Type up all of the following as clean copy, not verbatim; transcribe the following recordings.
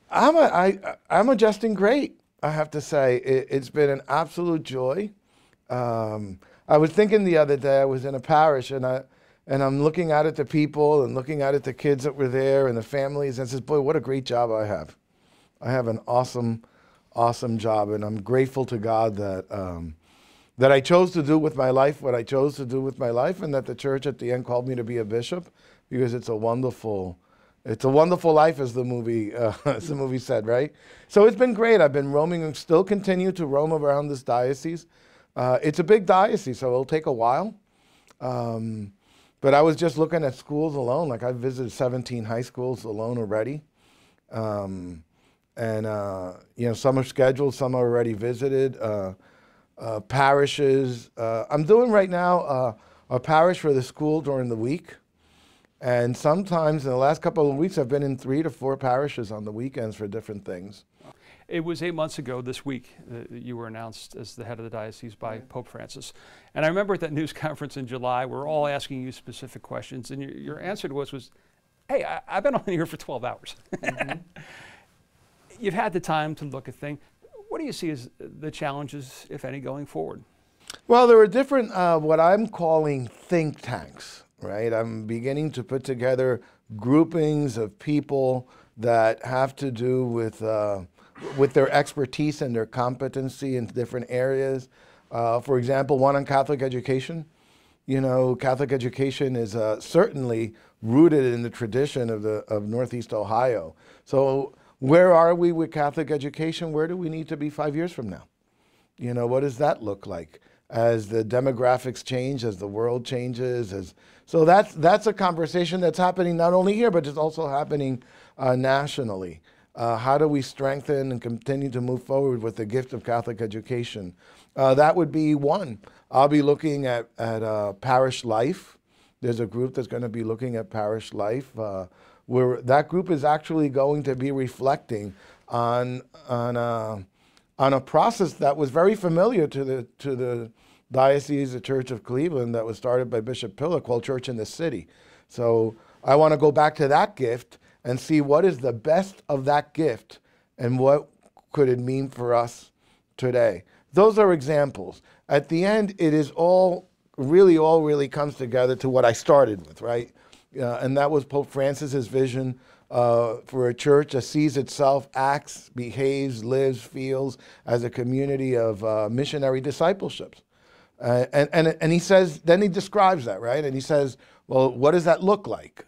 I'm adjusting great, I have to say. It's been an absolute joy. I was thinking the other day, I was in a parish and I'm looking out at the people and looking out at the kids that were there and the families, and I says, boy, what a great job I have. I have an awesome, awesome job, and I'm grateful to God that I chose to do with my life what I chose to do with my life, and that the church at the end called me to be a bishop, because it's a wonderful life, as the movie said, right? So it's been great. I've been roaming and still continue to roam around this diocese. It's a big diocese, so it'll take a while. But I was just looking at schools alone. Like, I've visited 17 high schools alone already. You know, some are scheduled, some are already visited. Parishes. I'm doing right now a parish for the school during the week. And sometimes in the last couple of weeks, I've been in 3 to 4 parishes on the weekends for different things. It was 8 months ago this week that you were announced as the head of the diocese by Pope Francis. And I remember at that news conference in July, we're all asking you specific questions, and your answer to us was, hey, I've been only here for 12 hours. Mm-hmm. You've had the time to look at things. What do you see as the challenges, if any, going forward? Well, there are different, what I'm calling think tanks, right? I'm beginning to put together groupings of people that have to do with their expertise and their competency in different areas. For example, one on Catholic education. You know, Catholic education is certainly rooted in the tradition of Northeast Ohio. So where are we with Catholic education? Where do we need to be 5 years from now? You know, what does that look like as the demographics change, as the world changes? So that's a conversation that's happening not only here, but it's also happening nationally. How do we strengthen and continue to move forward with the gift of Catholic education? That would be one. I'll be looking at parish life. There's a group that's going to be looking at parish life, where that group is actually going to be reflecting on a process that was very familiar to the Diocese, the Church of Cleveland, that was started by Bishop Pillar, called Church in the City. So I want to go back to that gift and see what is the best of that gift and what could it mean for us today. Those are examples. At the end, it is all really comes together to what I started with, right? And that was Pope Francis's vision for a church that sees itself, acts, behaves, lives, feels as a community of missionary discipleships. And he says, then he describes that, right? And he says, well, what does that look like?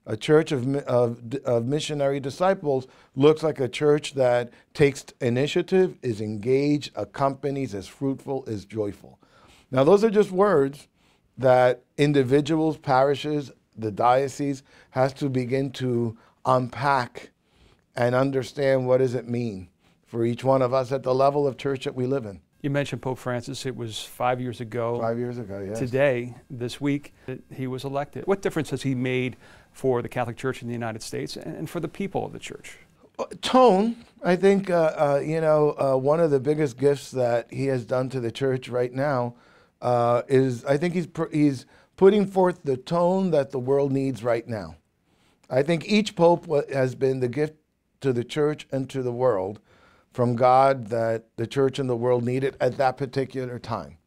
A church of missionary disciples looks like a church that takes initiative, is engaged, accompanies, is fruitful, is joyful. Now, those are just words that individuals, parishes, the diocese has to begin to unpack and understand what does it mean for each one of us at the level of church that we live in. You mentioned Pope Francis. It was 5 years ago. 5 years ago, yes. Today, this week, that he was elected. What difference has he made for the Catholic Church in the United States and for the people of the church? Tone. I think, one of the biggest gifts that he has done to the church right now is, I think he's putting forth the tone that the world needs right now. I think each pope has been the gift to the church and to the world from God that the church and the world needed at that particular time,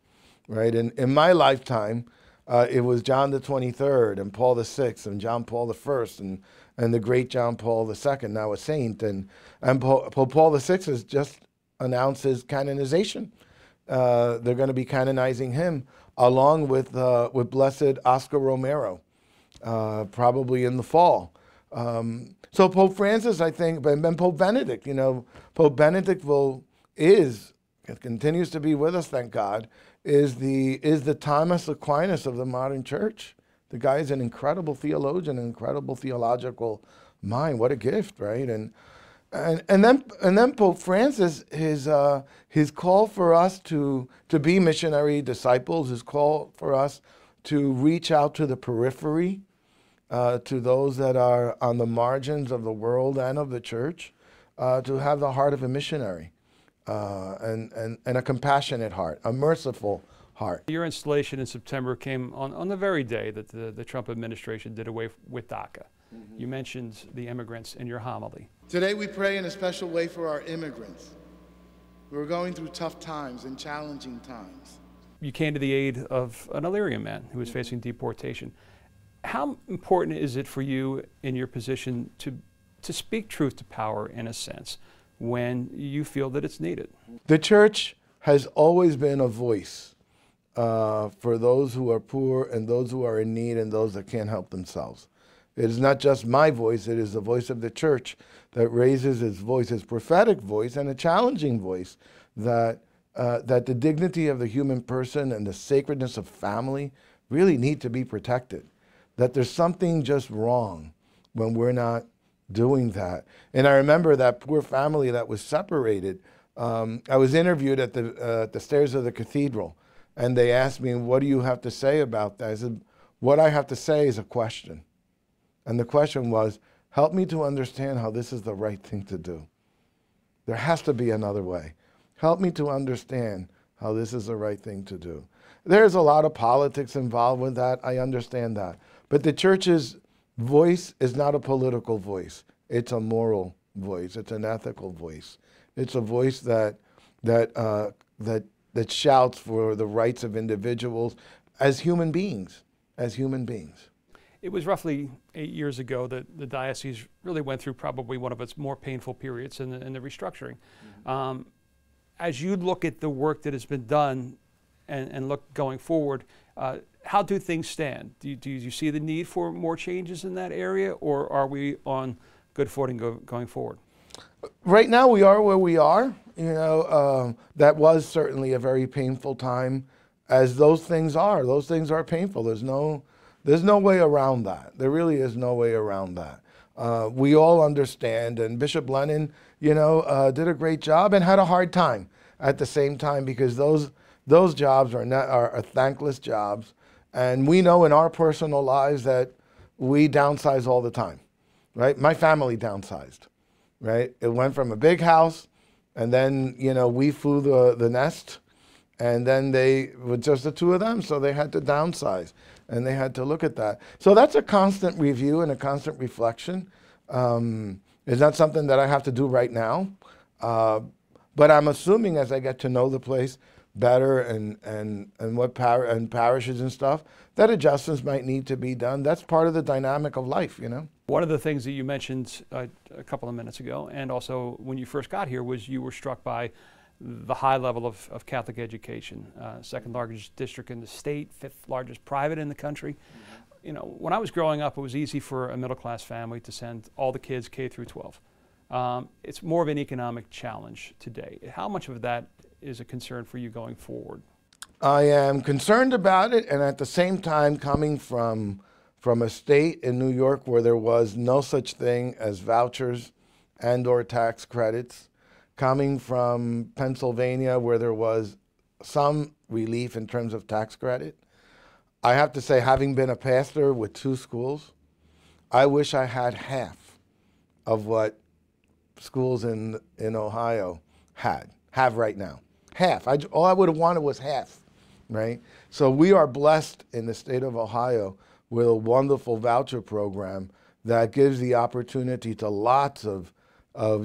right? And in my lifetime, it was John the 23rd and Paul the 6th and John Paul the 1st and the great John Paul the 2nd, now a saint. And Pope Paul the 6th has just announced his canonization. They're going to be canonizing him along with Blessed Oscar Romero, probably in the fall. So Pope Francis, I think, and Pope Benedict, Pope Benedict continues to be with us, thank God, is the Thomas Aquinas of the modern church. The guy is an incredible theologian, an incredible theological mind. What a gift, right? And then Pope Francis, his call for us to be missionary disciples, his call for us to reach out to the periphery, to those that are on the margins of the world and of the church, to have the heart of a missionary, and a compassionate heart, a merciful heart. Your installation in September came on the very day that the Trump administration did away with DACA. Mm-hmm. You mentioned the immigrants in your homily. Today we pray in a special way for our immigrants. We're going through tough times and challenging times. You came to the aid of an Illyrian man who was facing deportation. How important is it for you in your position to speak truth to power, in a sense, when you feel that it's needed? The church has always been a voice for those who are poor and those who are in need and those that can't help themselves. It is not just my voice, it is the voice of the church that raises its voice, its prophetic voice, and a challenging voice that the dignity of the human person and the sacredness of family really need to be protected. That there's something just wrong when we're not doing that. And I remember that poor family that was separated. I was interviewed at the stairs of the cathedral, and they asked me, "What do you have to say about that?" I said, "What I have to say is a question." And the question was, help me to understand how this is the right thing to do. There has to be another way. Help me to understand how this is the right thing to do. There's a lot of politics involved with that. I understand that. But the church's voice is not a political voice. It's a moral voice. It's an ethical voice. It's a voice that shouts for the rights of individuals as human beings, It was roughly 8 years ago that the diocese really went through probably one of its more painful periods in the restructuring. Mm-hmm. As you look at the work that has been done and look going forward, how do things stand? Do you see the need for more changes in that area, or are we on good footing going forward? Right now we are where we are. You know, that was certainly a very painful time, as those things are. Those things are painful. There's no way around that. There really is no way around that. We all understand, and Bishop Lennon, you know, did a great job and had a hard time at the same time, because those jobs are thankless jobs, and we know in our personal lives that we downsize all the time, right? My family downsized, right? It went from a big house, and then, you know, we flew the nest, and then they were just the two of them, so they had to downsize, and they had to look at that. So that's a constant review and a constant reflection. It's not something that I have to do right now, but I'm assuming as I get to know the place better and what parishes and stuff, that adjustments might need to be done. That's part of the dynamic of life, you know. One of the things that you mentioned a couple of minutes ago, and also when you first got here, was you were struck by the high level of Catholic education. Second largest district in the state, fifth largest private in the country. Mm-hmm. You know, when I was growing up, it was easy for a middle-class family to send all the kids K through 12. It's more of an economic challenge today. How much of that is a concern for you going forward? I am concerned about it, and at the same time, coming from a state in New York where there was no such thing as vouchers and/or tax credits, coming from Pennsylvania where there was some relief in terms of tax credit, I have to say, having been a pastor with 2 schools, I wish I had half of what schools in Ohio have right now. Half. All I would have wanted was half, right? So we are blessed in the state of Ohio with a wonderful voucher program that gives the opportunity to lots of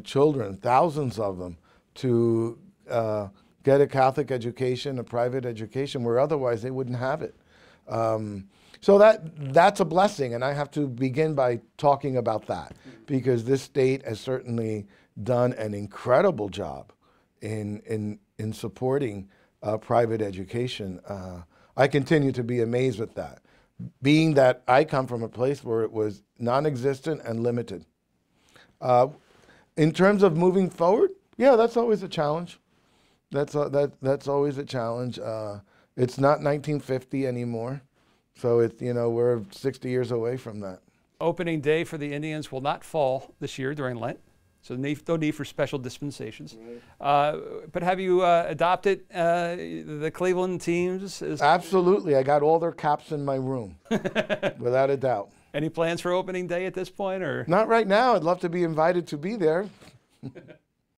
children, thousands of them, to get a Catholic education, a private education, where otherwise they wouldn't have it. So that's a blessing, and I have to begin by talking about that, because this state has certainly done an incredible job in supporting private education. I continue to be amazed with that, being that I come from a place where it was non-existent and limited. In terms of moving forward, yeah, that's always a challenge. That's always a challenge. It's not 1950 anymore, so it's, you know, we're 60 years away from that. Opening day for the Indians will not fall this year during Lent, so no need for special dispensations. Right. But have you adopted the Cleveland teams? Absolutely. I got all their caps in my room, without a doubt. Any plans for opening day at this point, or? Not right now. I'd love to be invited to be there.